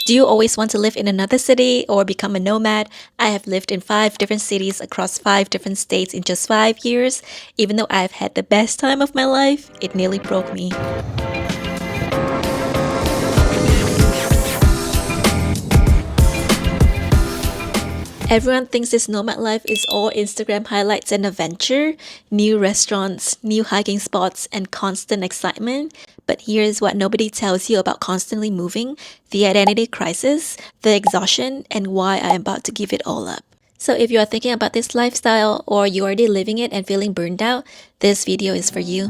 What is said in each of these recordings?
Do you always want to live in another city or become a nomad? I have lived in 5 different cities across 5 different states in just 5 years. Even though I've had the best time of my life, it nearly broke me. Everyone thinks this nomad life is all Instagram highlights and adventure, new restaurants, new hiking spots, and constant excitement. But here's what nobody tells you about constantly moving, the identity crisis, the exhaustion, and why I'm about to give it all up. So if you are thinking about this lifestyle or you're already living it and feeling burned out, this video is for you.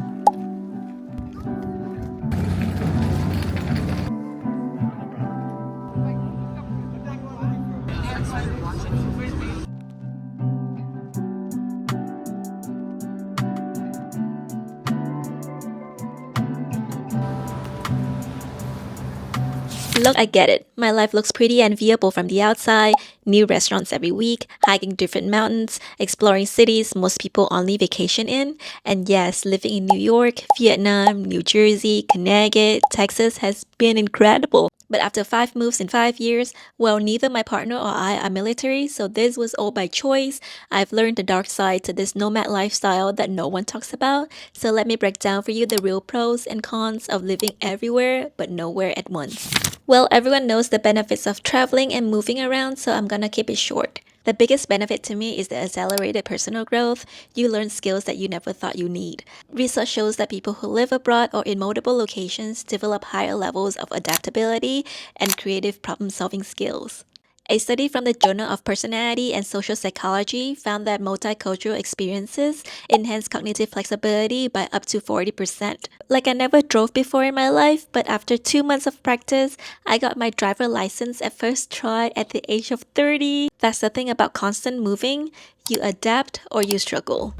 Look, I get it. My life looks pretty enviable from the outside. New restaurants every week, hiking different mountains, exploring cities most people only vacation in. And yes, living in New York, Vietnam, New Jersey, Connecticut, Texas has been incredible. But after 5 moves in 5 years, well, neither my partner or I are military, so this was all by choice. I've learned the dark side to this nomad lifestyle that no one talks about. So let me break down for you the real pros and cons of living everywhere but nowhere at once. Well, everyone knows the benefits of traveling and moving around, so I'm gonna keep it short. The biggest benefit to me is the accelerated personal growth. You learn skills that you never thought you need. Research shows that people who live abroad or in multiple locations develop higher levels of adaptability and creative problem-solving skills. A study from the Journal of Personality and Social Psychology found that multicultural experiences enhance cognitive flexibility by up to 40%. Like I never drove before in my life, but after 2 months of practice, I got my driver license at first try at the age of 30. That's the thing about constant moving. You adapt or you struggle.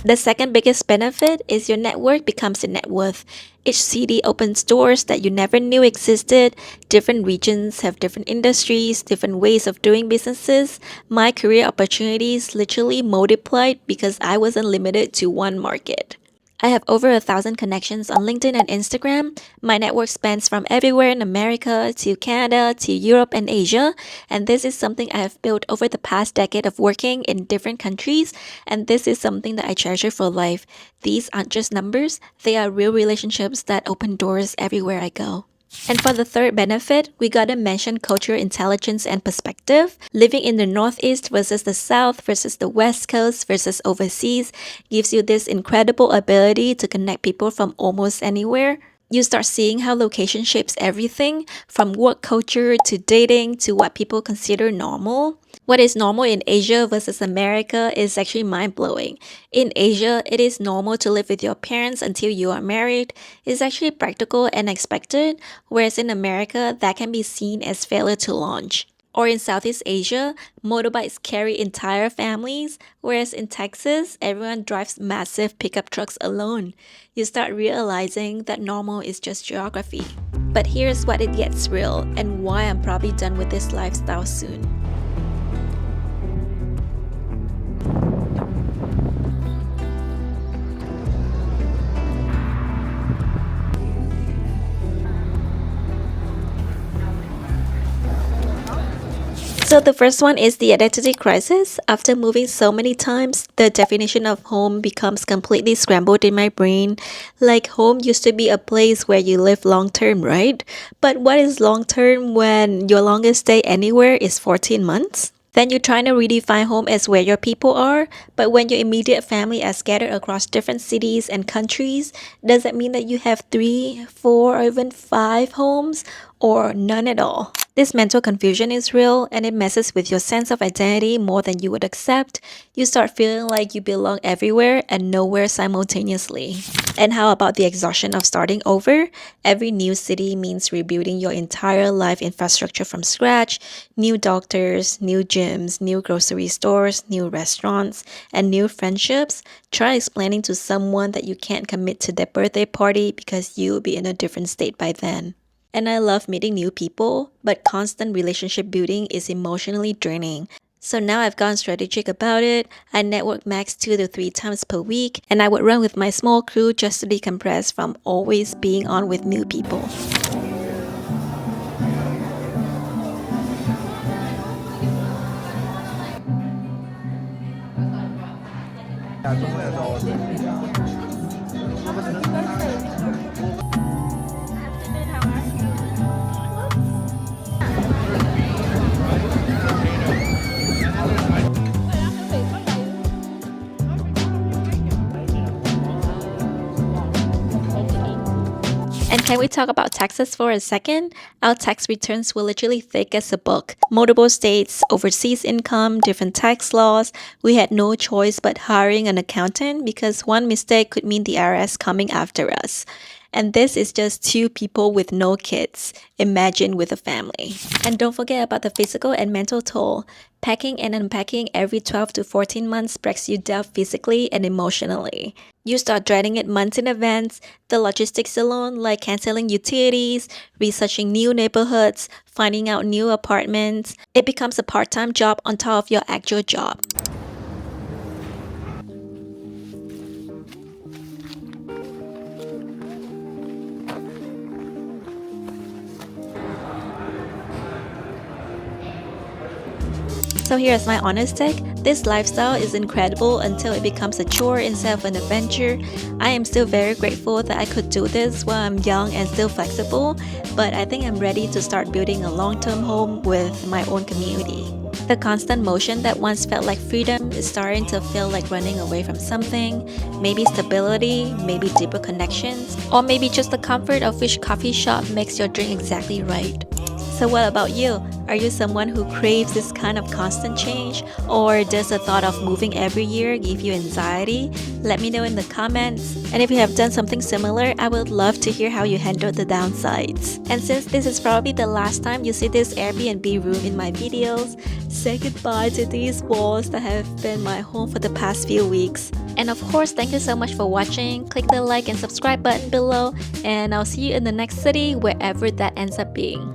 The second biggest benefit is your network becomes your net worth. Each city opens doors that you never knew existed. Different regions have different industries, different ways of doing businesses. My career opportunities literally multiplied because I wasn't limited to one market. I have over 1,000 connections on LinkedIn and Instagram. My network spans from everywhere in America to Canada to Europe and Asia. And this is something I have built over the past decade of working in different countries. And this is something that I treasure for life. These aren't just numbers, they are real relationships that open doors everywhere I go. And for the third benefit, we gotta mention cultural intelligence and perspective. Living in the Northeast versus the South versus the West Coast versus overseas gives you this incredible ability to connect people from almost anywhere. You start seeing how location shapes everything, from work culture to dating to what people consider normal. What is normal in Asia versus America is actually mind-blowing. In Asia, it is normal to live with your parents until you are married. It's actually practical and expected, whereas in America, that can be seen as failure to launch. Or in Southeast Asia, motorbikes carry entire families, whereas in Texas, everyone drives massive pickup trucks alone. You start realizing that normal is just geography. But here's what it gets real and why I'm probably done with this lifestyle soon. So the first one is the identity crisis. After moving so many times, the definition of home becomes completely scrambled in my brain. Like home used to be a place where you live long term, right? But what is long term when your longest stay anywhere is 14 months? Then you're trying to redefine home as where your people are, but when your immediate family are scattered across different cities and countries, does that mean that you have 3, 4, or even 5 homes, or none at all? This mental confusion is real and it messes with your sense of identity more than you would accept. You start feeling like you belong everywhere and nowhere simultaneously. And how about the exhaustion of starting over? Every new city means rebuilding your entire life infrastructure from scratch. New doctors, new gyms, new grocery stores, new restaurants, and new friendships. Try explaining to someone that you can't commit to their birthday party because you'll be in a different state by then. And I love meeting new people, but constant relationship building is emotionally draining. So now I've gone strategic about it. I network max 2 to 3 times per week, and I would run with my small crew just to decompress from always being on with new people. And can we talk about taxes for a second? Our tax returns were literally thick as a book. Multiple states, overseas income, different tax laws. We had no choice but hiring an accountant because one mistake could mean the IRS coming after us. And this is just 2 people with no kids. Imagine with a family. And don't forget about the physical and mental toll. Packing and unpacking every 12 to 14 months breaks you down physically and emotionally. You start dreading it months in advance. The logistics alone, like canceling utilities, researching new neighborhoods, finding out new apartments, it becomes a part-time job on top of your actual job. So here's my honest take. This lifestyle is incredible until it becomes a chore instead of an adventure. I am still very grateful that I could do this while I'm young and still flexible, but I think I'm ready to start building a long-term home with my own community. The constant motion that once felt like freedom is starting to feel like running away from something. Maybe stability, maybe deeper connections, or maybe just the comfort of which coffee shop makes your drink exactly right. So what about you? Are you someone who craves this kind of constant change? Or does the thought of moving every year give you anxiety? Let me know in the comments. And if you have done something similar, I would love to hear how you handled the downsides. And since this is probably the last time you see this Airbnb room in my videos, say goodbye to these walls that have been my home for the past few weeks. And of course, thank you so much for watching. Click the like and subscribe button below, and I'll see you in the next city, wherever that ends up being.